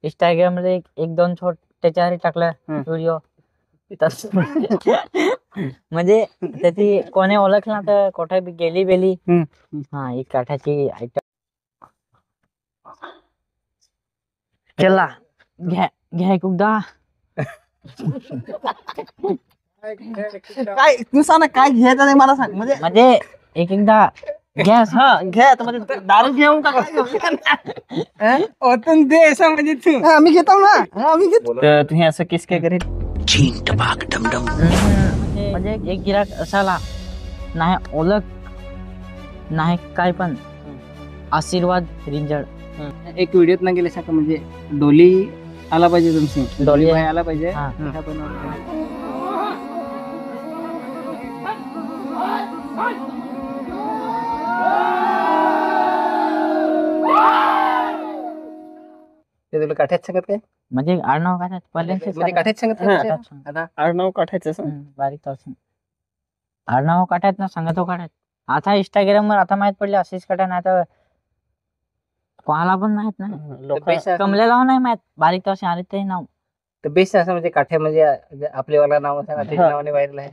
Instagram ला एक दोन त्याच्यावर टाकला व्हिडिओ. म्हणजे त्याची कोणी ओळखला तर कोठे गेली बेली हा एक काठाची आयटम चला घ्या घ्या एकदा. काय तू सांग ना काय घ्यायचं नाही मला सांग. म्हणजे एकदा गॅस हा घ्या म्हणजे दारू घेऊन का ओतून दे असं म्हणजे तू आम्ही घेतो ना आम्ही घेतो. तर तुम्ही असं किस काय करीत म्हणजे एक गिराक असाला नाही ओळख नाही काय पण आशीर्वाद रिंजळ एक व्हिडिओत ना गेले का म्हणजे डोली आला पाहिजे तुमची डोली भाई आला पाहिजे. ते तुला काठ्यात सांगत काय म्हणजे आडनाव काढायचं म्हणजे काठ्यात सांगत आता आडनाव काठायचं बारीक तसं आडनाव काढायचं ना सांगतो काढायचं. आता इंस्टाग्राम वर आता माहित पडले असेच काढा नाही तर कोणाला पण माहित नाही. लोक कमलेला नाही माहित बारीक तसे आले ते नाव तर बेस्ट असं म्हणजे काठ्या म्हणजे आपल्यावाला नाव सांगा त्याच्या नावाने व्हायरल आहे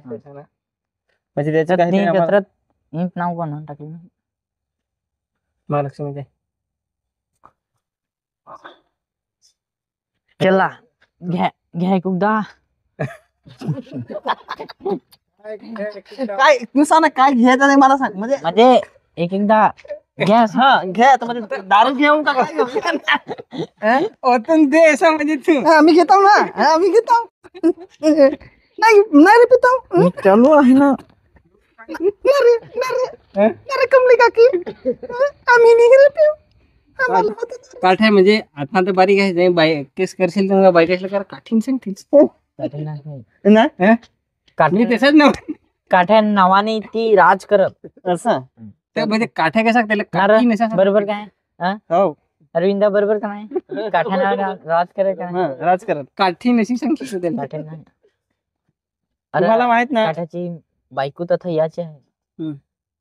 म्हणजे त्याच्यात नाव बनवून टाकलं महालक्ष्मीचे. चला घ्या घ्या एकदा. काय तू सांग ना काय घ्यायचं नाही मला सांग. म्हणजे एकदा गॅस हा घ्या म्हणजे दारू घेऊन का ओतून दे असं म्हणजे तू आम्ही घेतो ना आम्ही घेतो. नाही नाही रे पितो चालू आहे ना कमली काकी आम्ही नाही पिऊ. काठ्या म्हणजे आता तर बारीक आहे केस करशील तर बाईक कर काठीन सांगतील ना काठी तसंच ना काठ्या नावाने ती राज करत असं म्हणजे काठ्या कसा त्याला बरोबर काय हो अरविंदा बरोबर का नाही काठ्याना राज करत राज करत काठी नशी सांगितलं त्याला मला माहित नाही. काठ्याची बायको तथा याची आहे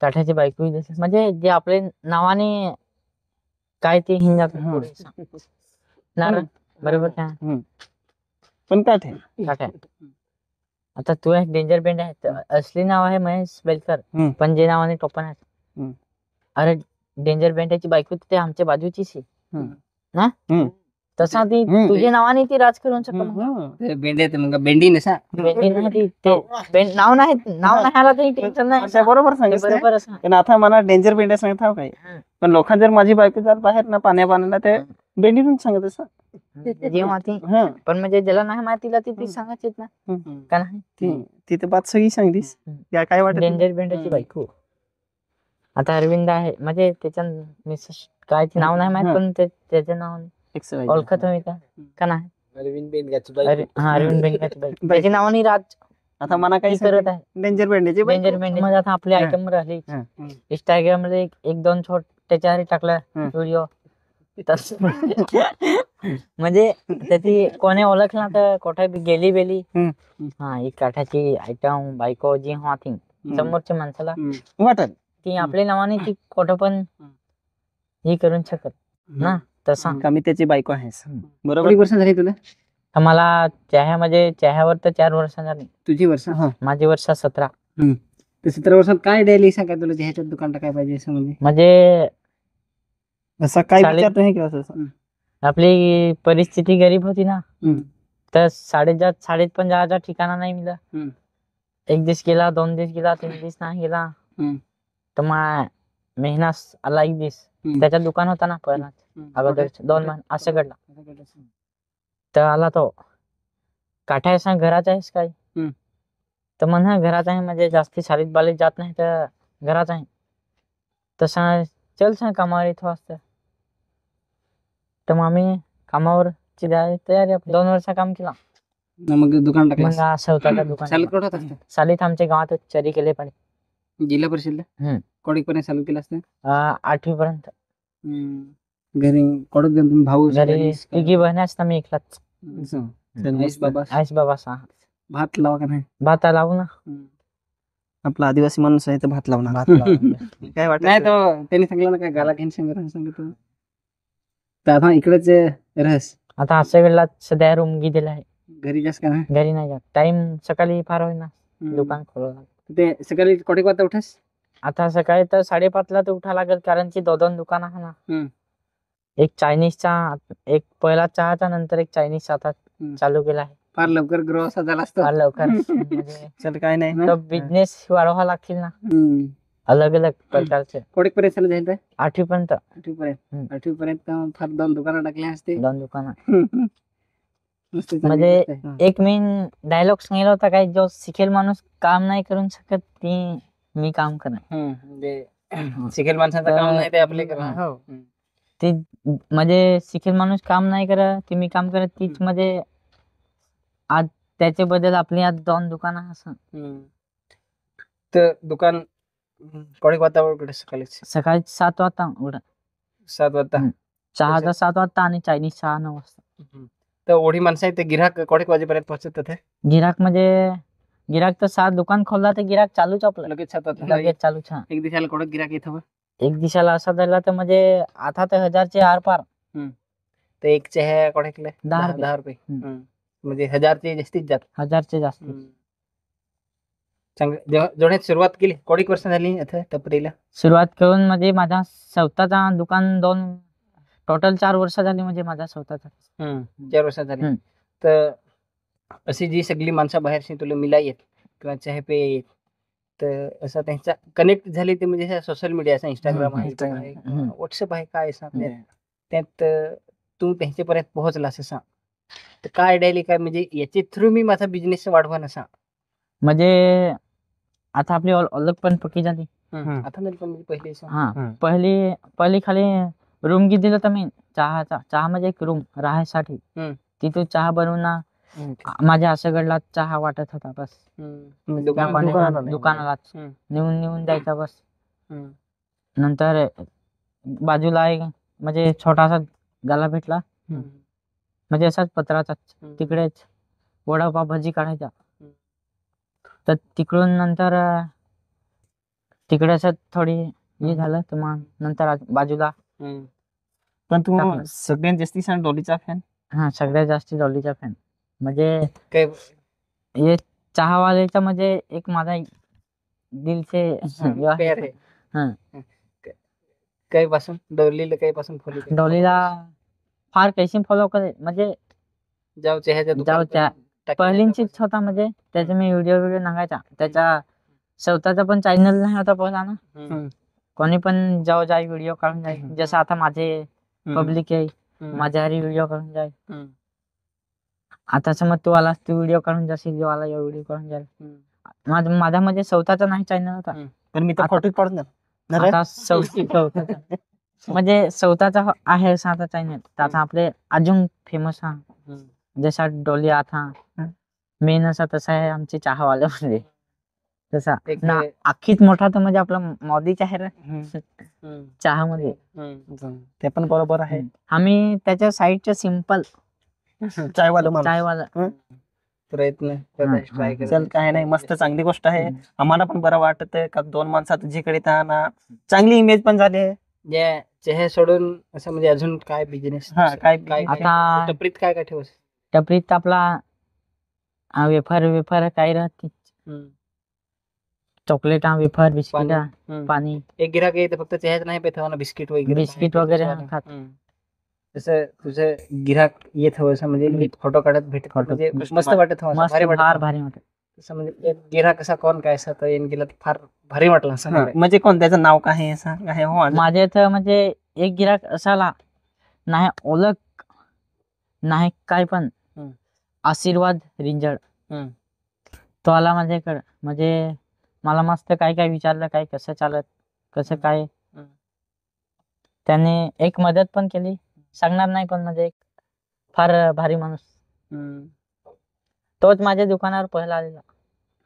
काठ्याची बायको म्हणजे जे आपले नावाने काय ते हिंजात बरोबर काय पण काठ्या आता तू एक डेंजर बेंड आहे असली नाव आहे महेश बेलकर पण जे नावाने टोपण आहे अरे डेंजर बेंड्याची बायको ते आमच्या बाजूचीच आहे ना तसा ती तुझ्या नावाने ती राज करून शकतो. बेंडी मग बेंडी नसा नाव नाही आला तरी टेन्शन नाही. बरोबर बरोबर पण आता मला डेंजर बेंड्या सांगत काय पण लोकांना जर माझी बायको जर बाहेर ना पाण्याला ते बेंडीतून सांगत असं जे माती पण म्हणजे ज्याला नाही मातीला ती सांगायची ना का नाही ती तर बात सगळी सांगलीस काय वाटत. डेंजर बेंड्याची बायको आता अरविंद आहे म्हणजे त्याच्या मिसेस काय नाव नाही माहित पण त्याच्या नावाने ओळखत मी का नाही अरविंद बेंडगाची अरविंद बेंडगाची बायको त्याच्या नावाने राज आता मला काही करत आहे. डेंजर बेंड्याची डेंजर बेंड मध्ये आता आपली आयटम राहिली इंस्टाग्राम मध्ये एक दोन त्याच्यावर टाकला व्हिडिओ. म्हणजे त्याची कोणी ओळखला तर कोठे गेली बेली हा एक काठाची आयटम बायको जी हा ती समोरच्या माणसाला वाटत ती आपल्या नावाने ती कुठं पण हे करू शकत ना तसा कमी त्याची बायको आहेस बरोबर. किती वर्ष झाली तुला. मला चहावर तर 4 वर्ष झाली. तुझी वर्ष माझी वर्ष 17. 17 वर्षात काय द्यायला सांगा तुला ह्याच्यात दुकानला काय पाहिजे असं म्हणजे असं काय विचारतो हे किंवा आपली परिस्थिती गरीब होती ना तर साडेत पण जायचा ठिकाणा नाही मिळाला. 1 दिवस गेला 2 दिवस गेला 3 दिवस नाही गेला तर मग महिना आला 1 दिवस त्याच्या दुकान होता ना पहिला अगोदर 2 महिने असं घडला तर आला तो काठ्या सांग घराचा आहेस काय तर म्हणा घराचा आहे म्हणजे जास्ती सालीत बालीत जात नाही तर घराचा आहे तसा चल सांग कामावर इथं वाजता तर मग आम्ही कामावर तयारी आपली 2 वर्ष काम केला मग दुकान टाकलं मग असं होता दुकान सालीत आमच्या गावात चरी केले पण जिल्हा परिषदला कोडीपर्यंत चालू केलं असतं 8वी पर्यंत घरी कोडक देऊन तुम्ही भाऊ घरी तिघी बहिणी असता मी एकलाच आईस बाबा भात लावा का नाही भात लावू ना आपला आदिवासी माणूस आहे तर भात लावणार काय वाटत नाही तो त्यांनी सांगितलं ना काय गाला घेऊन सांगत तर आता इकडेच रहस आता असं वेळेला सध्या रूम दिला आहे. घरी जास्त का नाही? घरी नाही जात. टाइम सकाळी फार होईना दुकान खोलवलं. ते सकाळी कोठे वाजता उठास? आता सकाळी तर 5:30ला तर उठा लागेल, कारण की 2 दुकान आहे ना. एक चायनीजचा, एक पहिला चहाचा, नंतर एक चायनीजचा आता चालू केला आहे. फार लवकर ग्रो असा झाला असतो. फार लवकर म्हणजे चल काय नाही, तो बिझनेस वाढवा लागतील ना, अलग अलग प्रकारचे. कोडे पर्यंत चालू जाईल 8वी पर्यंत. 8वी पर्यंत. 8वी पर्यंत फार 2 दुकानं टाकले असते. 2 दुकान. मस्त चांगली म्हणजे गोष्ट आहे. एक मेन डायलॉग सांगितला होता, काय जो शिकेल माणूस काम नाही करू शकत, ती मी काम करणार. म्हणजे शिकेल माणसाचं काम नाही ते आपले करणं. हो. ती म्हणजे शिकेल माणूस काम नाही करत, ती मी काम करत, तीच म्हणजे आज त्याच्या बद्दल आपली आज 2 दुकानं असं. तर दुकान कोडे वाजता उघडे? सकाळी 7 वाजता उघडा. 7 वाजता. चहाचा 7 वाजता आणि चायनीज 9 वाजता. तर ओढी माणसं आहे ते गिराक कोडे वाजेपर्यंत पोहोचत ते? गिराक म्हणजे गिराक तर 7 दुकान खोलला तर गिराक चालूच आपलं. लगेच 7 वाजता. लगेच चालूच. एक दिवसाला कोडे गिराक येतं? एक दिवसाला असा झाला तर म्हणजे आता तर 1000चे आरपार. तर एक चहा कोडे 10 रुपये. म्हणजे 1000चे जास्तीत जास्त. 1000चे जास्त. चांगलं. जोड्यात सुरुवात केली कोडी वर्ष झाली आता टपरीला? सुरुवात करून म्हणजे माझा स्वतःचा दुकान 2 टोटल 4 वर्ष झाली, म्हणजे माझा स्वतःचा. 4 वर्ष झाली. तर अशी जी सगळी माणसं बाहेरशी तुला मिला येत किंवा चहा पे येत, तर असं त्यांचा कनेक्ट झाली ते म्हणजे सोशल मीडिया, असं इंस्टाग्राम आहे, व्हॉट्सअप आहे, काय असं आपल्या त्यात तू त्यांच्यापर्यंत पोहोचला असं. तर काय आयडिया काय म्हणजे याच्या थ्रू मी माझा बिझनेस वाढवा नसा? म्हणजे आता आपली ओळख पण पक्की झाली. आता नाही पण पहिले पहिली खाली रूम दिलं तर मी चहा म्हणजे एक रूम राहायसाठी. तिथून चहा बनवून माझ्या असं घडला चहा वाटत होता बस. दुकानालाच नेऊन द्यायचा बस. नंतर बाजूला एक म्हणजे छोटासा गाला भेटला, म्हणजे असाच पत्राचा, तिकडेच वडापाव भजी काढायचा. तर तिकडून नंतर तिकडे असं थोडी हे झालं, तर मग नंतर बाजूला. पण तू सगळ्यात जास्ती डॉलीचा फॅन? हा, सगळ्यात जास्त डॉलीचा फॅन. म्हणजे हे चहावाल्याचा म्हणजे एक माझा दिलचे प्यार आहे. काही पासून डॉलीला काही पासून फॉलो? डॉलीला फार कैसी फॉलो करे, म्हणजे पहिलींचीच होता, म्हणजे त्याचा मी व्हिडिओ नागायचा. त्याचा स्वतःचा पण चॅनल नाही होता पहिला ना. कोणी पण जाई व्हिडिओ काढून जाई, जसं आता माझे पब्लिक आहे, माझ्या हरी व्हिडिओ काढून जाई. आता समज तू आलास, तू व्हिडिओ काढून जाशील, जो आला व्हिडिओ काढून जाईल. माझा म्हणजे स्वतःचा नाही चॅनल होता, पण मी तर फोटो काढून म्हणजे स्वतःचा आहे साधा चॅनल. आता आपले अजून फेमस हा जसा डॉली आता मेन असा तसा आहे आमचे चहावाले. म्हणजे तसा ना अख्खीच मोठा तर म्हणजे आपला मोदीच आहे चहा मध्ये. ते पण बरोबर आहे. आम्ही त्याच्या साईडच्या सिंपल चायवाला प्रयत्न चल काय नाही, मस्त चांगली गोष्ट आहे. आम्हाला पण बरं वाटत का 2 माणसं तुझ्याकडे ना चांगली इमेज पण झाली. चहा सोडून असं म्हणजे अजून काय बिझनेस? काय आता टपरीत काय काय ठेवस? टपरीत आपला वेफर काय राहते, चॉकलेट, वेफर, बिस्किट, पाणी. एक गिराक येते फक्त चहाच नाही पेत ना, बिस्किट वगैरे खात. तसं तुझं गिराक येत हवं असं, म्हणजे फोटो काढत भेटत म्हणजे मस्त वाटत हवं, भारी वाटत. तसं म्हणजे एक गिराक कसा कोण काय असं तर येऊन गेला फार भारी वाटलं असं. म्हणजे कोण त्याचं नाव काय असं काय? हो, माझ्या इथं म्हणजे एक गिराक असाला नाही, ओळख नाही काय, पण आशीर्वाद रिंजड तो आला माझ्याकडे. म्हणजे मला मस्त काय काय विचारलं, काय कसं चालत, कसं काय. त्याने एक मदत पण केली, सांगणार नाही, पण म्हणजे एक फार भारी माणूस. तोच माझ्या दुकानावर पहिला आलेला,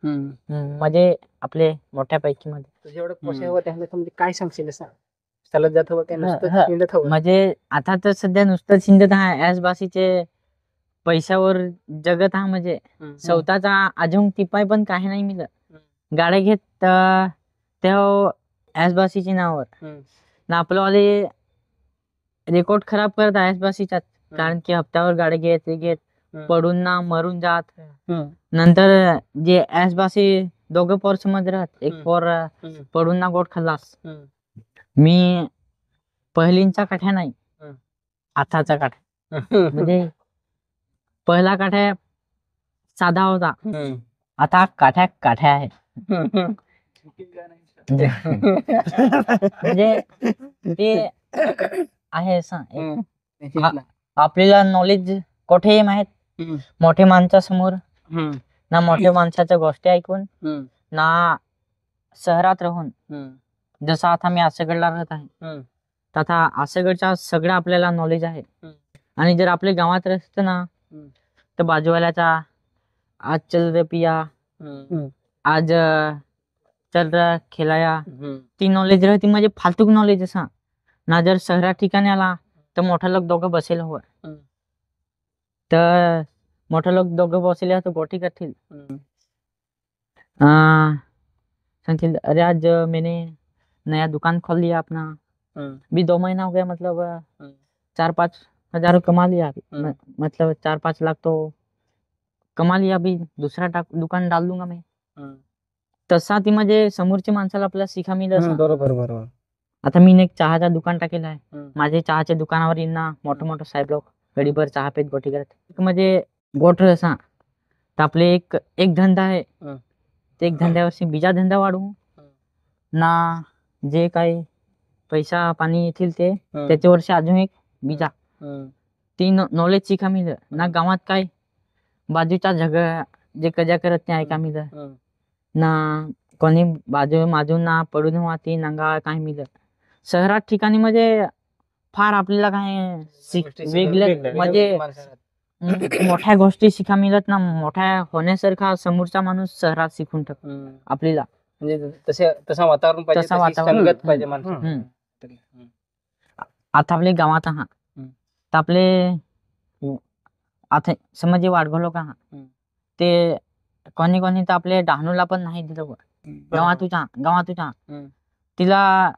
म्हणजे आपले मोठ्यापैकी मध्ये. तुझ्याकडे पैसे हवं त्यामध्ये काय सांगशील? चालत जात हवं काय नुसतं शिंदत हवं? म्हणजे आता तर सध्या नुसतं शिंदत हा ऍसबासीचे पैशावर जगत हा. म्हणजे स्वतःचा अजून टिपाय पण काही नाही मिळत. गाड्या घेत त्या ऍसबासीची नावावर ना, आपल्यावाले रेकॉर्ड खराब करत ऍसबासीच्याच. कारण की हप्त्यावर गाडी घेत पडून ना मरून जात. हम्म. नंतर जे ऐसबासी दोघं पोर समज राहत, एक पोर पडून ना गोट खाल्लास. मी पहिलींचा काठ्या नाही, आताचा काठ्या. म्हणजे पहिला काठ्या साधा होता, आता काठ्या आहे. म्हणजे ते आहे आपल्याला नॉलेज कुठेही माहित, मोठे माणसासमोर ना मोठ्या माणसाच्या गोष्टी ऐकून ना शहरात राहून. जसं आता मी आसगडला राहत आहे, तथा आसगडच्या सगळं आपल्याला नॉलेज आहे. आणि जर आपल्या गावात असतं ना, तर बाजूवाल्याचा आज चल रे पिया, आज चल रे खेळाया, ती नॉलेज राहते. म्हणजे फालतूक नॉलेज असा ना. जर शहरा ठिकाणी आला तर मोठा लोक दोघं बसेल हवं, तर मोठा लोक दोघं बसले तर गोठी करतील. सांगतील अरे आज मैंने नया दुकान खोल लिया अपना, भी 2 महीना हो गया, मतलब 4-5 हजार कमा लिया. मतलब 4-5 लाख तो कमा लिया, अभी दूसरा दुकान डाल दूंगा मैं. तसा ती म्हणजे समोरच्या माणसाला आपल्याला शिका मिळेल. बरोबर. आता मी एक चहाचा दुकान टाकेलं आहे. माझे चहाच्या दुकानावर येईन मोठं साहेब लोक गडीभर चहा पेत गोठी करत. म्हणजे गोठ असा तर आपले एक धंदा आहे, ते एक धंद्यावरशी बीजा धंदा वाढवू ना. जे काही पैसा पाणी येतील ते त्याच्यावरशी अजून एक बीजा, ती नॉलेज शिका मिळेल ना. गावात काय बाजूचा झगडा जे कजा करत ते ऐका मिळेल ना. कोणी बाजून ना पडून वाटी नंगा काय मिळेल. शहरात ठिकाणी म्हणजे फार आपल्याला काय वेगळे म्हणजे मोठ्या गोष्टी शिका मिळत ना. मोठ्या होण्यासारखा समोरचा माणूस शहरात शिकून टाकतो आपल्याला. म्हणजे तसं वातावरण पाहिजे, तसं तशी वातावरण. संगत पाहिजे माणसाला. आता आपले गावात आहात तर आपले आता समज जे वाडगो लोक आहात ते कोणी तर आपले डहाणूला पण नाही दिलं. गावातूच्या तिला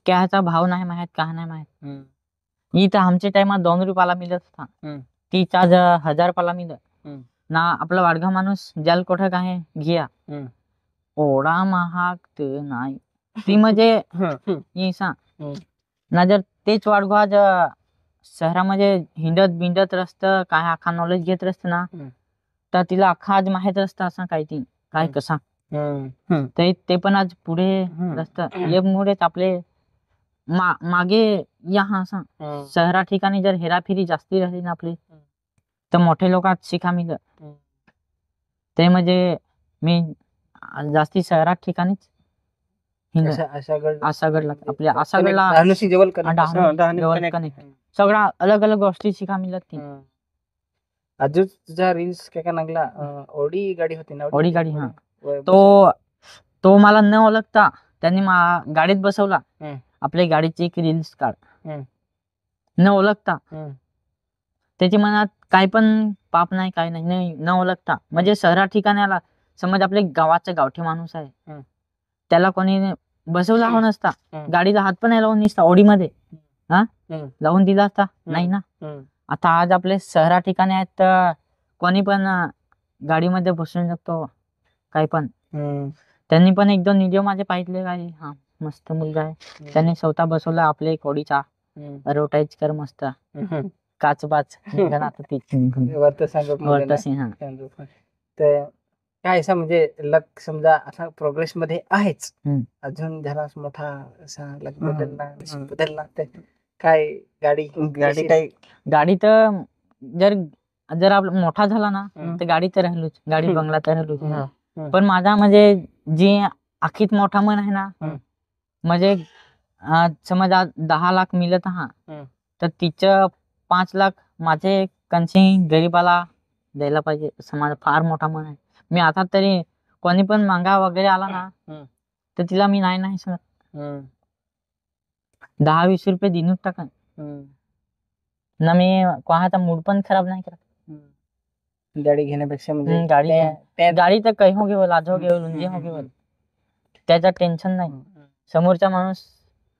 क्याचा भाव नाही माहित, का नाही माहित. इथं आमच्या टाइमात 2 रुपयाला मिळत होता, ती 4,000 रुपयाला मिळत ना. आपला वाडगा माणूस ज्याला कुठं काय घ्या, ओढा महाग तर नाही ती. म्हणजे ना जर तेच वाडगो आज शहरामध्ये हिंडत रस्त काय अख्खा नॉलेज घेत रस्त ना, तर तिला अख्खा आज माहित असतं असं काय ती काय कसा. ते पण आज पुढे रस्त यामुळेच आपले मागे या असं. शहरा ठिकाणी जर हेराफेरी जास्ती राहिली ना आपली, तर मोठे लोक शिका मिळत. ते म्हणजे मी जास्ती शहरात ठिकाणीच आसागडला आपल्या आसागडला सगळा अलग गोष्टी शिका मिळत. ती अजून तुझा रील्स काय लागला, ओडी गाडी होती ना, ओडी गाडी. तो मला न ओळखता त्यांनी गाडीत बसवला. आपल्या गाडीची एक रील्स काढ, न ओळखता. त्याच्या मनात काय पण पाप नाही, काय नाही, न ओळखता. म्हणजे शहरा ठिकाणी आला समज आपले गावाचा गावठी माणूस आहे, त्याला कोणी बसवला हो नसता, गाडीला हात पण नाही लावून नसता ओडीमध्ये लावून दिला असता नाही ना. आता आज आपले शहरा ठिकाणी आहेत तर कोणी पण गाडीमध्ये बसून शकतो काय पण. त्यांनी पण 1-2 व्हिडिओ माझे पाहिजे काय. हा मस्त मुलगा आहे, त्यांनी स्वतः बसवला आपले कोडीचा रोटाईच कर मस्त काच बाच. काय असं म्हणजे लक समजा असा प्रोग्रेस मध्ये आहेच, अजून झाला मोठा असा लक बदलला तर काय गाडी काय. गाडी तर जर आपला मोठा झाला ना तर गाडी तर राहिलोच, गाडी बंगला तर राहिलोच. पण माझा म्हणजे जी आखीत मोठा मन आहे ना, म्हणजे समज आज 10 लाख मिळत तर तिचं 5 लाख माझे कंची गरीबाला द्यायला पाहिजे असं माझं फार मोठा मन आहे. मी आता तरी कोणी पण मागा वगैरे आला ना तर तिला मी नाही सांगत. 10-20 रुपये दिनूच टाका ना. मी कोणाचा मूड पण खराब नाही करत. गाडी घेण्यापेक्षा म्हणजे गाडी तर काही हो घेवल, आज हो घेवल, उंजी हो घेवल, त्याचं टेन्शन नाही. समोरचा माणूस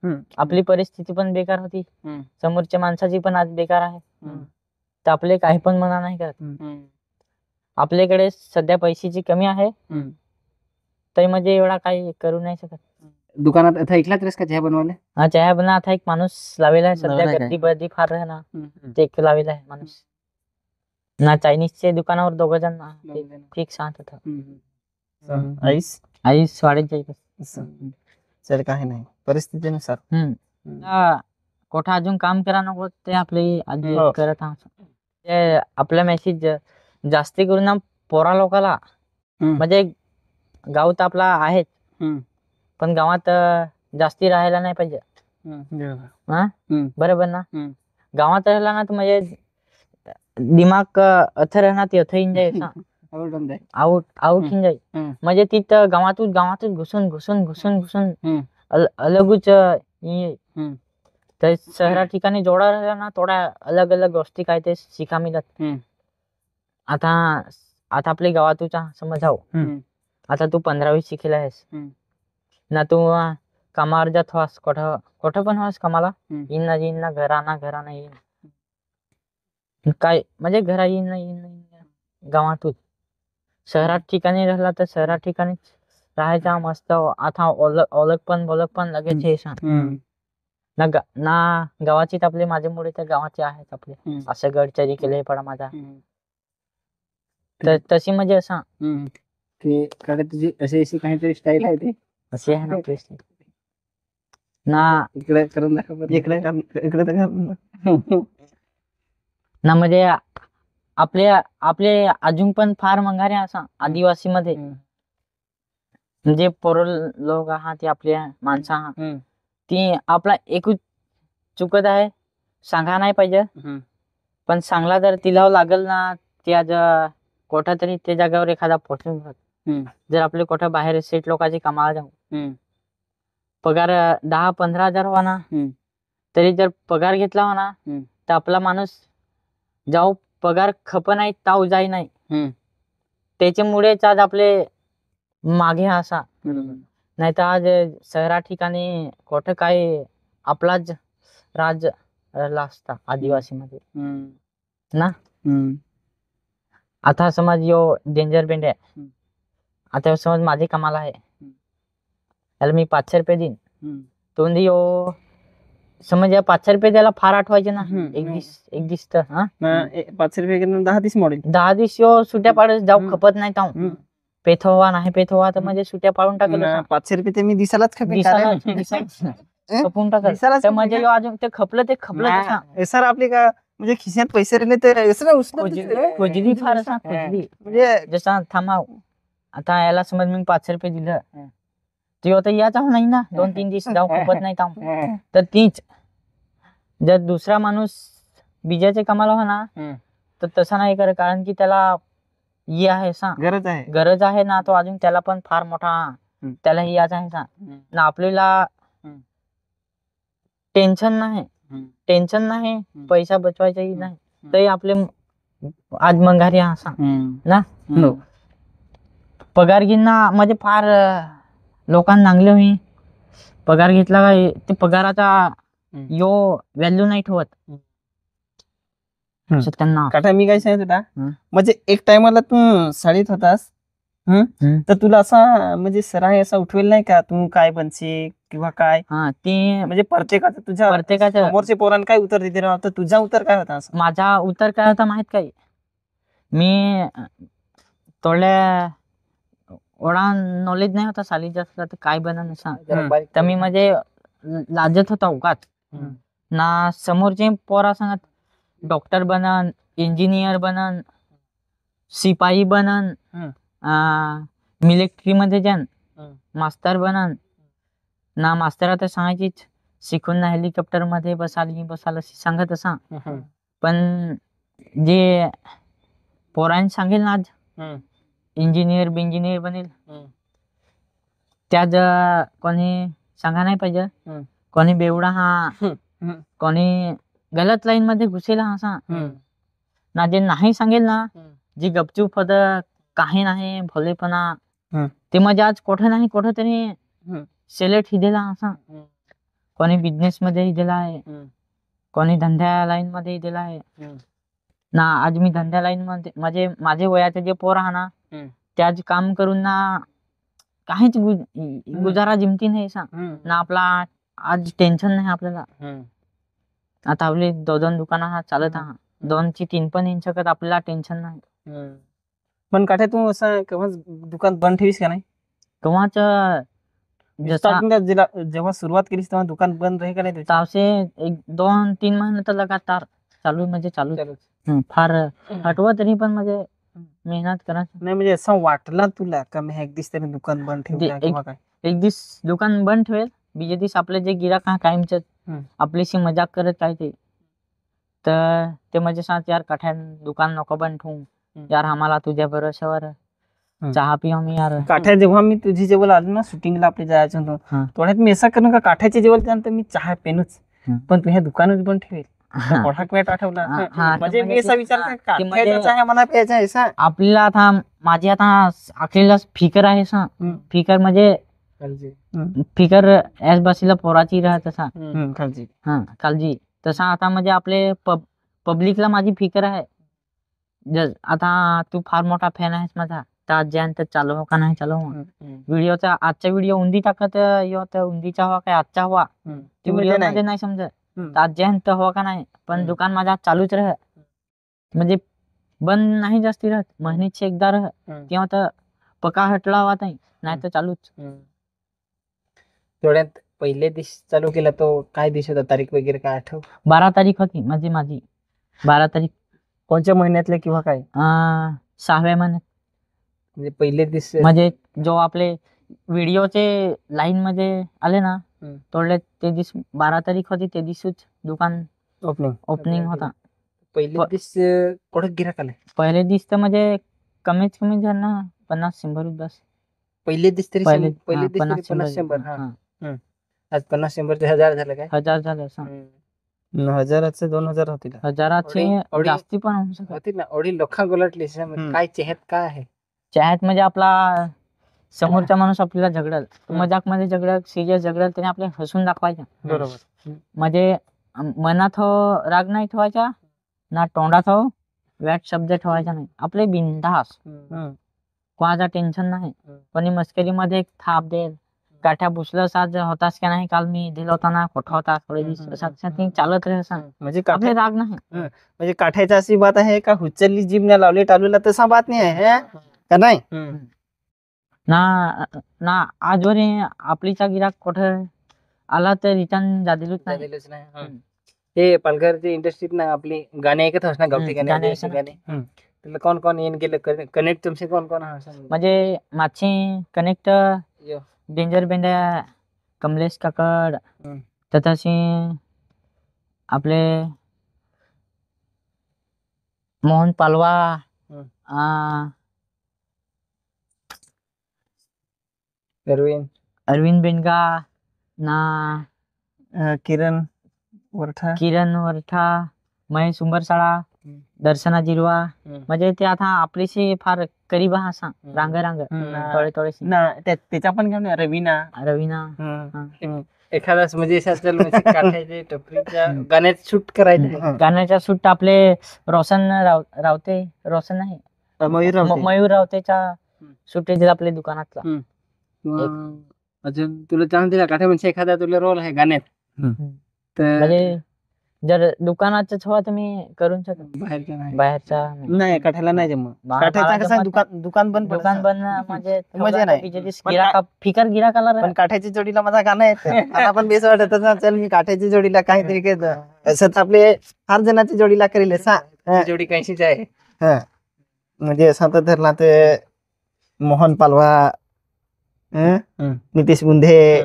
आपली परिस्थिती पण बेकार होती, समोरच्या माणसाची पण आज बेकार आहे, तर आपले काही पण मना नाही करत. आपल्याकडे सध्या पैशाची कमी आहे, तरी म्हणजे एवढा काही करू नाही शकत. दुकानात आता ऐकलाच रेस का चहा बनवायला? हा, चहा बना आता एक माणूस लावेला आहे सध्या, लावलाय काय? गर्दी बर्दी फार आहे ना, ते एक लावेला आहे माणूस ना. चायनीजच्या दुकानावर 2 जण फिक्स आहात होता. आईस वाढत जाईल. सर काही नाही, परिस्थितीनुसार. कोठा अजून काम करा नको ते आपले आजी हो. करत आहात. ते आपला मेसेज जास्ती करून ना पोरा लोकाला, म्हणजे गाव तर आपला आहेच, पण गावात जास्ती राहायला नाही पाहिजे. बरोबर ना? गावात राहिला ना तर म्हणजे दिमाग अथर राहणार, ते अथ येऊन जाईल, आउट होऊन जाईल. म्हणजे तिथं गावातून घुसून अलगच येईल. तर शहरा ठिकाणी जेवढा राहिला ना थोडा अलग अलग गोष्टी काय ते शिका मिळत. आता आपल्या गावातूच समज जाऊ, आता तू 15वी शिकेला आहेस ना, तू कामावर जात होस, कुठं पण होस कामाला, येईन ना घराना येईन काय, म्हणजे घरा येईन गावातून. शहरात ठिकाणी राहिला तर शहरात ठिकाणी राहायचा मस्त. आता ओळख पण लगेच हे सांग ना गावाची आपले माझ्यामुळे तर गावाचे आहेत आपले, असं गडचरी केले पडा माझा. तर तशी म्हणजे असं ते कडे तुझी अशी काहीतरी स्टाईल आहे, ते असे आहे ना आपली style. ना इकडे करून दाखव, इकडे ना म्हणजे आपले अजून पण फार मंगारे असं आदिवासी मध्ये, जे पोर लोक आहात ते आपल्या माणसं आहात, ती आपला एकूच चुकत आहे, सांगा नाही पाहिजे. पण सांगला तर तिला लागल ना, ते आज कोठा तरी त्या जागेवर एखादा पोचून जात. जर आपले कोठा बाहेर सेट लोकांची कामाला जाऊ, पगार 10-15 हजार व्हा ना, तरी जर पगार घेतला हो ना, तर आपला माणूस जाऊ पगार खप नाही ताव जाई नाही, त्याच्यामुळेच आज आपले मागे असा. नाही तर आज शहरा ठिकाणी कुठं काय आपलाच राज राहिला असता आदिवासी मध्ये ना. आता समज यो डेंजर बेंड आहे, आता समज माझी कामाला आहे, त्याला मी 500 रुपये देईन, तो म्हणजे यो समज या 500 रुपये त्याला फार आठवायचे ना, एक दिस तर 500 रुपये 10 दिवस मॉडेल, 10 दिवस यो सुट्या पाडत जाऊ खपत नाही ताऊ, पेथोवा नाही पेथोवा तर म्हणजे सुट्या पाडून टाकत 500 रुपये ते मी दिसालाच खपून टाकत. तर म्हणजे यो अजून ते खपलं सर आपले का म्हणजे खिशात पैसे राहिले तर खोजली फार असा खोजली, म्हणजे जसा थांबाव. आता याला समज मी 500 रुपये दिलं, ते आता या जाऊ नाही ना, 2-3 दिवस जाऊ खपत नाही ताऊ. तर तीच जर दुसरा माणूस बिजाचे कामाला हो ना, तर तसा नाही कर, कारण की त्याला ये आहे गरज आहे ना, तो अजून त्याला पण फार मोठा त्याला याच आहे ना. आपल्याला टेन्शन नाही, पैसा बचवायचाही नाही, तरी आपले आज मंगारी असा ना. पगार घेणं म्हणजे फार लोकांना चांगले होई, पगार घेतला का ते पगाराचा यो व्हॅल्यू नाही ठेवत त्यांना. काटा मी काय सांगत होता, म्हणजे एक टायमाला तू शाळेत होतास, तर तुला असा म्हणजे सराय असा उठवेल नाही का, तू काय बनशी किंवा काय? ते म्हणजे प्रत्येकाचं समोरचे पोरांना काय उत्तर देते, तर तुझा उत्तर काय होता? माझा उत्तर काय होता माहित काय, मी थोड्या एवढा नॉलेज नाही होता शाळेत जास्त, तर काय बनन सांग, तर मी म्हणजे लाजत होता उगाच ना. समोरचे पोरा सांगत डॉक्टर बनन, इंजिनियर बनन, शिपाई बनन, मिलिटरी मध्ये जान, मास्तर बनन ना. मास्तर आता सांगायचीच शिकून ना हेलिकॉप्टर मध्ये बसाल सांगत असा, पण जे पोरांनी सांगेल ना आज इंजिनियर बिंजिनियर बनेल, त्याच कोणी सांगा नाही पाहिजे, कोणी बेवडा कोणी गलत लाईन मध्ये घुसेल असा ना. जे नाही सांगेल ना, जी गपचूप होत काही नाही भोलेपणा, ते म्हणजे आज कुठं नाही कुठं तरी सेलेक्ट हिदेला असा. कोणी बिझनेस मध्ये दिला आहे, कोणी धंद्या लाईन मध्ये दिला आहे ना. आज मी धंद्या लाईन मध्ये म्हणजे माझे वयाचे जे पोर आहे ना, ते आज काम करून ना काहीच गुजारा जिमती नाही ना. आपला आज टेन्शन नाही आपल्याला. आता आपले 2 दुकानं चालत आहात, 2 ची 3 पण येऊ शकत, आपल्याला टेन्शन नाही. पण काठ्या तू असं केव्हा दुकान बंद ठेवीस का नाही? केव्हाच जसा जेव्हा सुरुवात केलीस तेव्हा दुकान बंद राहील का नाही? तावसे 1-2-3 महिने तर लगातार चालू म्हणजे चालू. फार हटवा तरी पण म्हणजे मेहनत करायचं नाही. म्हणजे असं वाटलं तुला का मी एक दिवस तरी दुकान बंद ठेवलं किंवा काय? एक दिवस दुकान बंद ठेवेल, बीजे दिवस आपले जे गिराक कायमच आपल्याशी मजाक करत राहते, तर ते म्हणजे सांग यार काठ्या दुकान नको बंद ठेवू यार, आम्हाला तुझ्या भरोश्यावर चहा पिऊ मी यार. काठ्या जेव्हा मी तुझी जेवण आलो ना शूटिंगला आपले जायचं होतं, थोड्यात मी असं करू का काठ्याचे जेवण त्यानंतर मी चहा पेनूच, पण तू हे दुकानच बंद ठेवेल. आठवला म्हणजे मी असा विचार मला प्यायचा आहे. आपल्याला आता माझी आता अखेरला फिकर आहे फिकर म्हणजे फिकर ऍस बसीला पोराची राहत काळजी तसा आता म्हणजे आपले पब्लिकला माझी फिकर आहे. आता तू फार मोठा फॅन आहेस माझा, तर आज ज्यानंतर चालू हो का नाही चालू व्हिडिओचा. आजचा व्हिडिओ उंदी टाकत उंदीचा हवा काय आजचा हवा ते व्हिडिओ मध्ये नाही समजत. आज ज्यानंतर हवा का नाही, पण दुकान माझा चालूच राह, म्हणजे बंद नाही जास्ती राहत. महिन्याची एकदा राह तेव्हा तर पका हटला हवा नाही तर चालूच. थोड्यात पहिले दिवस चालू केला तो काय दिवस होता, तारीख वगैरे काय आठव? 12 तारीख होती म्हणजे माझी 12 तारीख. कोणत्या महिन्यातले किंवा काय? 6व्या महिन्यात. म्हणजे पहिले दिवस म्हणजे जो आपले व्हिडिओचे लाईन मध्ये आले ना, तोडले ते दिवस 12 तारीख होती. ते दिवसच दुकान ओपनिंग होता. पहिले दिवस कोणत गिराक आले? पहिले दिवस तर म्हणजे कमीत कमी झालं ना 50-100 बस. पहिले दिवस तरी पहिले 50-100. आज 50-100 1000 झालं काय? 1000 झालं. 1000चे 2000 होतील. 1000चे जास्ती पण होऊ शकत होतील ना. एवढी लोक गोलटली काय चेहत काय आहे? चॅट म्हणजे आपला समोरचा माणूस आपल्याला झगडल, मजाक मध्ये झगडल, सिरियस झगडल, त्याने आपल्याला हसून दाखवायचं. बरोबर. म्हणजे मनात राग नाही ठेवायचा ना, तोंडात वाईट शब्द ठेवायचा नाही. आपले बिनधास, कोणाचा टेन्शन नाही. पण मस्करी मध्ये थाप देईल, काठ्या बुसलस आज होतास का नाही, काल मी दिला होता ना, खोटा होता थोडे दिवस चालत राह. म्हणजे आपले राग नाही. म्हणजे काठ्याची अशी बात आहे का हुच्चली जीभ न लावले टालूला तसा बात नाही आहे का नाही ना. आजवर आपलीचा गिराक कुठं आला तर रिटर्न जादिलच नाही. हे पालघरची इंडस्ट्रीत ना आपली गाणी ऐकत ना, गावठी गाणे. तुला कोण कोण येऊन गेलं कनेक्ट तुमचे कोण कोण? म्हणजे माझे कनेक्ट डेंजर बेंड्या, कमलेश काकड, तथाशी आपले मोहन पालवा, अरविंद बेनगा ना, किरण वरठा, महेश उंबरसाळा, दर्शना जिरवा. म्हणजे ते आता आपल्याशी फार करीब रांग थोडे त्याच्या पण घेऊन रवीना एखादा म्हणजे गाण्यात शूट करायचे. गाण्याच्या शूट आपले रोशन नाही, मयूर रावतेच्या शूट दिला आपल्या दुकानातला. अजून तुला चान्स दिला काठ्या म्हणजे एखादा तुला रोल आहे गाण्यात, म्हणजे जर दुकानाच हवा तर मी करून शकतो. बाहेरचा नाही, काठ्याला नाही जमत. दुकान बंद म्हणजे मजा नाही. फिकर गिराकाला पण काठ्याच्या जोडीला माझा गाणं येतं. मला पण बेस वाटत चल मी काठ्याच्या जोडीला काहीतरी केलं असं. आपले फार जणांची जोडीला करेल जोडी काहीशीच आहे. म्हणजे असं तर धरला ते मोहन पालवा, नितेश गुंधे,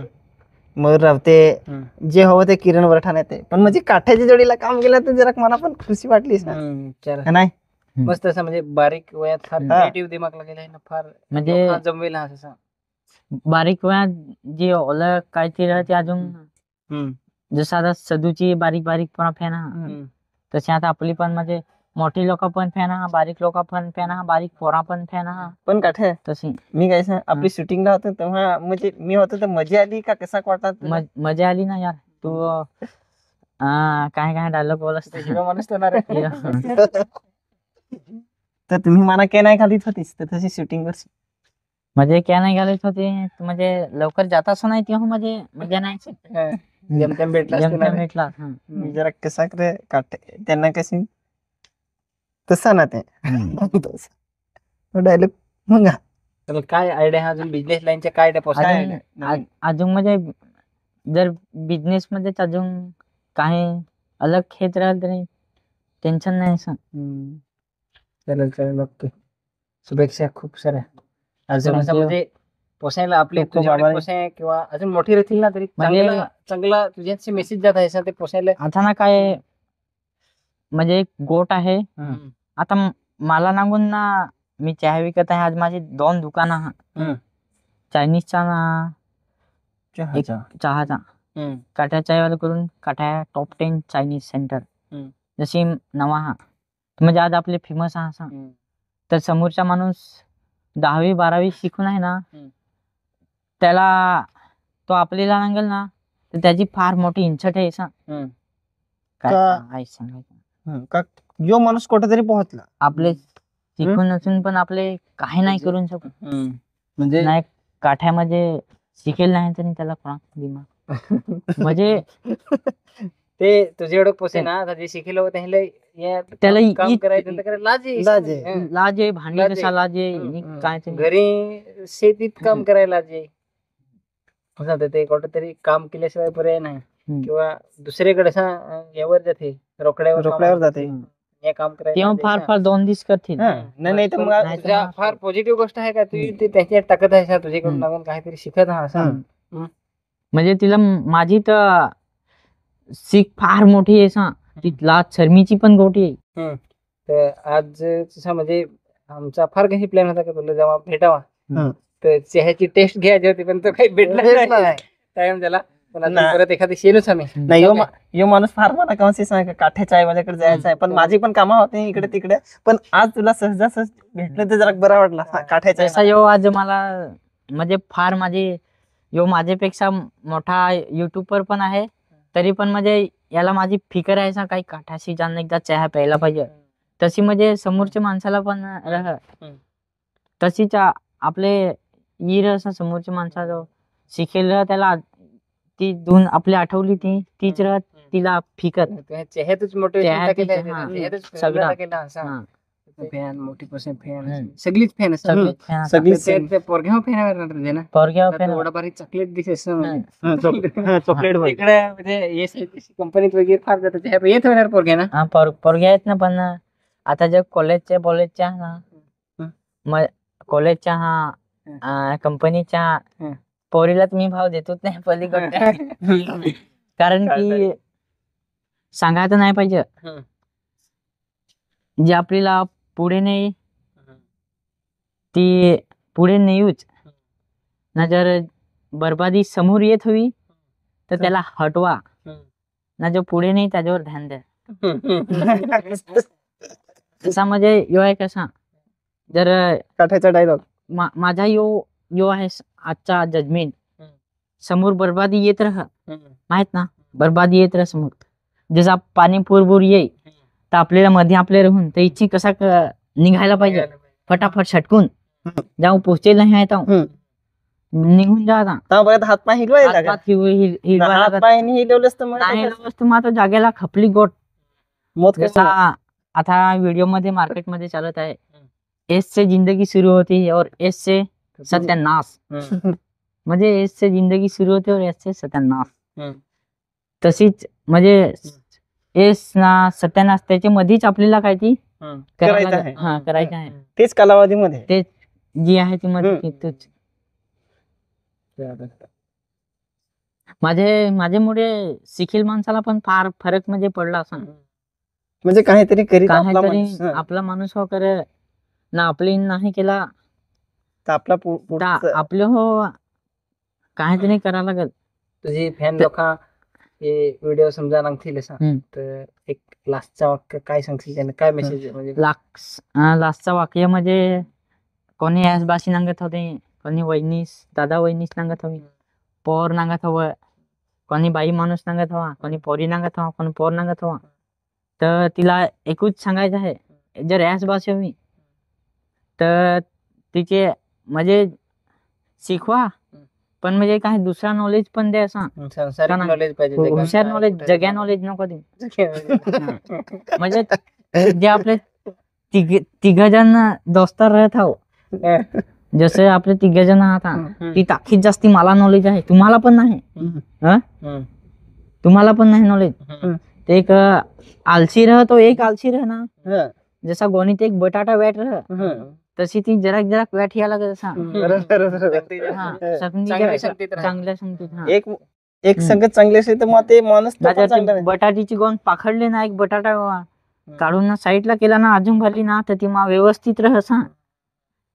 मयूर रावते, जे हवं ते किरण वरठाण येते. पण म्हणजे काठ्याच्या जोडीला काम केलं तर जरा मला पण खुशी वाटलीच नाही. मस्त असं म्हणजे बारीक वयात फार क्रिएटिव्ह दिमाग लागेल ना, फार म्हणजे जमवेल असं. बारीक वयात जी ओळख काय ती राहते अजून. जसं आता सदूची बारीक पण फॅन तसे आता आपली पण म्हणजे मोठी लोक पण फॅन बारीक लोक पण फॅन बारीक पोरा पण फॅन पण काठ्या तशी मी काय आपली शूटिंगला होतो तेव्हा म्हणजे मी होतो तर मजा आली का कसा वाटतात? मजा आली ना यार. तू काय काय डायलॉग बोलस हिरो माणूस तर होणार आहे. तर तुम्ही मला काय नाही खालीच होतीस तर तशी शूटिंग वर म्हणजे क्या नाही घालायच होते म्हणजे लवकर जात असं नाही तेव्हा म्हणजे मजा नाही जेमतेम भेटला असतो ना जेमतेम रे. भेटला मी जरा कसा करे काटे त्यांना कशी तसा ना ते डायलॉग मग तर काय आयडिया अजून बिझनेस लाईनच्या काय अजून म्हणजे जर बिझनेस मध्ये अजून काही अलग खेत राहिलं तरी टेन्शन नाही असं. चालेल चालेल ओके. शुभेच्छा खूप साऱ्या अजून असं Thank you. म्हणजे पोसायला आपले खूप खूप तुझ्याकडे आभार. पोसाय किंवा अजून मोठी राहतील ना तरी म्हणजे- चांगला चांगला तुझ्याचे मेसेज जात आहे ते पोसायला आता ना काय म्हणजे एक गोट आहे आता मला नांगून ना मी चहा विकत आहे आज माझी 2 दुकानं हम्म. चायनीजचा ना एक चहाचा काठ्या चायवाला करून काठ्या टॉप 10 चायनीज सेंटर जशी नवा हा म्हणजे आज आपले फेमस हा असा तर समोरचा माणूस 10वी 12वी शिकून आहे ना त्याला तो आपल्याला सांगेल ना तर त्याची फार मोठी इंचट आहे असा काय सांगायचं का जो माणूस कुठेतरी पोहोचला आपले शिकून असून पण आपले काही नाही करू शकत म्हणजे नाही काठ्यामध्ये शिकेल नाही तरी त्याला कोणा दिमाग म्हणजे ते तुझे एवढं पोसे ना आता जे शिकेल होतं त्याला काम करायचं तर करायला लाजे लाजे भांडी लाजे. कसा लाजे काय ते घरी शेतीत काम करायला लाजे असं ते कुठेतरी काम केल्याशिवाय पर्याय नाही किंवा दुसरीकडे यावर जाते रोकड्यावर जाते हे काम करायला तेव्हा फार फार 2 दिवस करतील नाही तर मग तुझ्या फार पॉझिटिव्ह गोष्ट आहे का तू ते त्याच्यात टाकत आहे तुझ्याकडून लागून काहीतरी शिकत आहे म्हणजे तिला माझी तर सीख फार मोठी आहे सा तिथला शर्मीची पण गोटी आहे तर आज तसा म्हणजे आमचा फार काही प्लॅन होता का तुला जेव्हा भेटावा तर चहाची टेस्ट घ्यायची होती पण तो काही भेटला नाही टाइम त्याला पण परत एखादी शेलूच आम्ही नाही यो माणूस फार मला कौन्सिस आहे काठ्याच्या आई माझ्याकडे जायचं आहे पण माझी पण कामं होते इकडे तिकडे पण आज तुला सहजासहज भेटलं तर जरा बरा वाटला काठ्याच्या तसा यो आज मला म्हणजे फार यो माझ्यापेक्षा मोठा युट्यूबर पण आहे तरी पण म्हणजे याला माझी फिकर आहे सा काही काठाशी जाणं एकदा चहा प्यायला पाहिजे तशी म्हणजे समोरच्या माणसाला पण तशीच आपले असं समोरच्या माणसाला शिकेल त्याला ती धून आपली आठवली तीच राहत तिला फिकर चेहऱ्यातच फॅन मोठी पर्सेंट फॅन सगळीच फॅन सगळीच पोरग्या फॅन पोरग्या फॅन एवढा भारी चॉकलेट दिसेस चॉकलेट इकडे म्हणजे कंपनीत वगैरे फार जातात येत होणार पोरग्या ना पोरग्या आहेत ना पण आता जर कॉलेजच्या ना कॉलेजच्या कंपनीच्या पोरीला तुम्ही भाव देतोच नाही पलीकडे कारण की सांगायचं नाही पाहिजे जे आपल्याला पुढे नाही ती पुढे नेऊच ना जर बरबादी समोर येत हवी तर त्याला हटवा ना जो पुढे नाही त्याच्यावर ध्यान द्या तसा म्हणजे यो आहे कसा जर काठाचा डायलॉग माझा यो आहे आजचा जजमेंट समोर बरबादी येत माहित ना बरबादी येत समोर जसा पाणी पुरबुर येई तर आपल्याला मध्ये आपल्या राहून तर इच्छी कसा निघायला पाहिजे फटाफट छटकून जाऊ पोहोचेल नाही आहे निघून जा हातपाय हिलवायला जागेला खपली गोट आता व्हिडिओ मध्ये मार्केट मध्ये चालत आहे एस से जिंदगी सुरू होती और एस से सत्यानाश म्हणजे एस से जिंदगी सुरू होते और एस से सत्यानाश तशीच म्हणजे एस ना सत्यानाश त्याच्या मध्येच आपल्याला काय ती करायचं आहे तेच कालावधीमध्ये तेच जी आहे ती मध्ये तूच माझ्यामुळे शिकेल माणसाला पण फार फरक म्हणजे पडला असं म्हणजे काहीतरी आपला माणूस हो करे ना आपली नाही केला तर आपलं हो काहीतरी करायला लागल तुझी फॅन लोक हे व्हिडिओ समजा नागतील तर एक लास्टचा वाक्य काय सांगशील त्याने काय मेसेज म्हणजे लास्टचा वाक्य म्हणजे कोणी यासबाशी नांगत होते कोणी दादा वहिनीस नांगत हवी पोर नांगत हवं कोणी बाई माणूस सांगत हवा, कोणी पोरी सांगत हवा, कोणी पोर सांगत हवा. तर तिला एकूच सांगायचं आहे, जर याच भाषा होई तर तिचे म्हणजे शिकवा, पण म्हणजे काय दुसरा नॉलेज पण द्या. असं संसारिक का नाही? नॉलेज पाहिजे जगात हुशार काय नॉलेज, कुठे जग्या जाणार. नॉलेज नको देऊ. म्हणजे जे आपले तिघ जण दोस्तार राहत आहो, जसे आपले तिघ जण आहात ती ताकीद जास्ती मला नॉलेज आहे, तुम्हाला पण नाही. तुम्हाला पण नाही नॉलेज. ते एक आलसी रह तो एक आलसी रह ना, जसा गणित एक बटाटा वॅट रह, तशी ती जरा जरा वॅट या लागत असा. चांगल्या संगतीत एक संगत चांगली असेल तर मग ते माणूस तो पण चांगला आहे. बटाटीची गोंद पाखडली ना, एक बटाटा काढून ना साईडला केला ना, अजून भरली ना, तर ती मा व्यवस्थित रह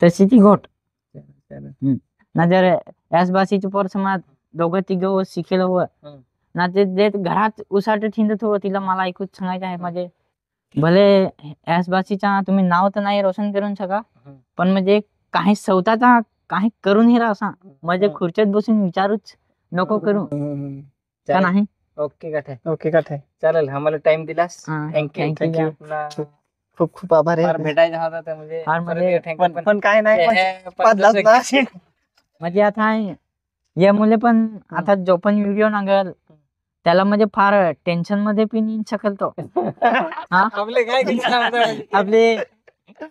तशी ती गोट ना. जर याच भाषेची पोर समाज दोघं तिघं शिकेल हवं ना, ते घरात उसाट ठिंडत हवं. तिला मला ऐकूच सांगायचं आहे, म्हणजे भले याच भाषेचा तुम्ही नाव तर नाही रोशन करून शका, पण म्हणजे काही स्वतःचा काही करून हे असा, म्हणजे खुर्च्यात बसून विचारूच नको करू का नाही. ओके काठाय चालेल. आम्हाला टाइम दिलास, थँक्यू. खूप खूप आभार आहे. भेटायचा होता तर म्हणजे फार म्हणजे पण काय नाही म्हणजे आता या मुले पण आता जो पण व्हिडिओ नांगल त्याला म्हणजे फार टेन्शन मध्ये पण येऊ शकल तो. आपले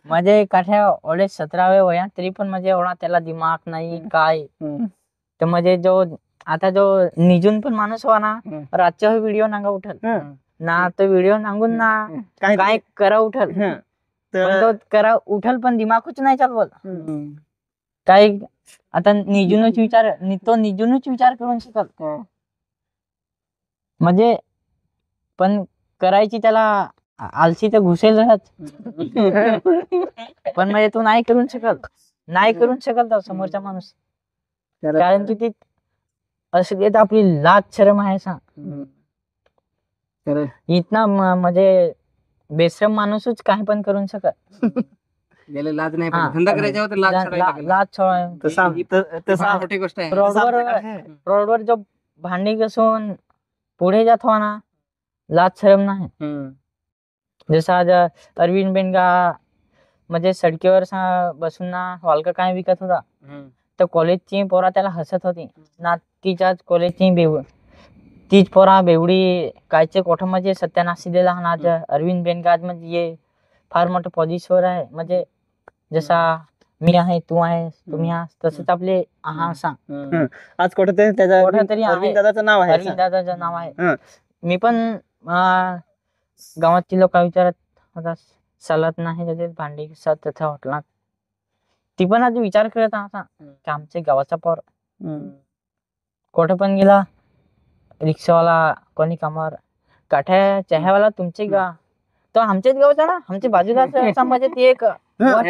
म्हणजे काठ्या ओढे 17व्या वयात तरी पण म्हणजे एवढा त्याला दिमाग नाही काय. तर म्हणजे जो आता जो निजून पण माणूस हो ना, रातच्या व्हिडिओ नांगा उठल ना, तो व्हिडिओ नांगून ना काय करा उठल, पण तो करा उठल पण दिमागच नाही चालवत काय. आता निजूनच विचार करून शिकल म्हणजे, पण करायची त्याला आलसी तर घुसेल राहत, पण म्हणजे तू नाही करून शकल तर समोरचा माणूस. कारण की ती असली तर आपली लाज शरम आहे सांग. इतना म्हणजे बेशरम माणूसच काही पण करून शकत. लाज नाही पाहिजे. धंदा करायचा होता लाज मोठी गोष्ट आहे. रोडवर जो भांडी घासून पुढे जात हो ना, लाज शरम नाही. जसं आज अरविंद बेनगा म्हणजे सडकीवर बसून ना वालका काय विकत होता, तर कॉलेजची पोरा त्याला हसत होती ना. तिच्याच कॉलेजची तीच पोरा बेवडी कायचे कोठामध्ये सत्यानाश दिला हा. आज अरविंद बेनगा आज म्हणजे ये फार मोठं पोझिशनवर आहे. म्हणजे जसा मी आहे, तू आहे, तुम्ही आहात, तसंच आपले आहा सांग. आज कुठेतरी त्याचा कुठेतरी अरविंद दादाचं नाव आहे. अरविंद दादाचं नाव आहे. मी पण गावातील लोक विचारत होता चालत नाही त्याचे भांडी तथा हॉटेलात. ती पण आज विचार करत आहात की आमच्या गावाचा पोर कुठे पण गेला, रिक्षावाला कोणी कामावर काठ्या चहावाला तुमचे गा तो आमच्याच गावचा ना, आमच्या बाजूला म्हणजे ती एक वाट